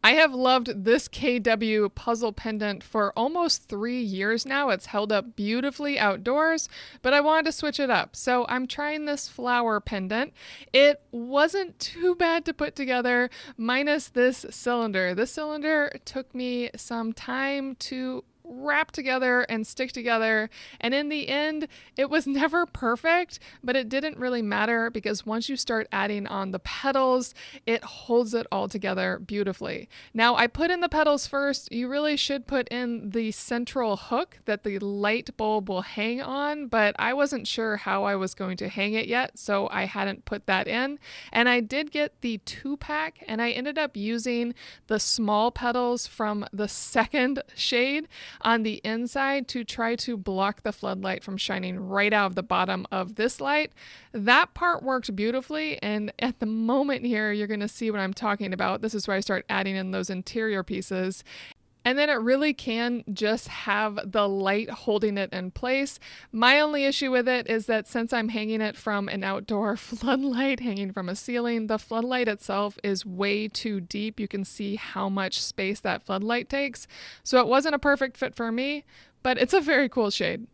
I have loved this KW puzzle pendant for almost 3 years now. It's held up beautifully outdoors, but I wanted to switch it up. So I'm trying this flower pendant. It wasn't too bad to put together, minus this cylinder. This cylinder took me some time to wrap together and stick together, and in the end it was never perfect, but it didn't really matter because once you start adding on the petals, it holds it all together beautifully. Now, I put in the petals first. You really should put in the central hook that the light bulb will hang on, but I wasn't sure how I was going to hang it yet, so I hadn't put that in. And I did get the 2-pack, and I ended up using the small petals from the second shade on the inside to try to block the floodlight from shining right out of the bottom of this light. That part worked beautifully, and at the moment here, you're going to see what I'm talking about. This is where I start adding in those interior pieces. And then it really can just have the light holding it in place. My only issue with it is that since I'm hanging it from an outdoor floodlight hanging from a ceiling, the floodlight itself is way too deep. You can see how much space that floodlight takes. So it wasn't a perfect fit for me, but it's a very cool shade.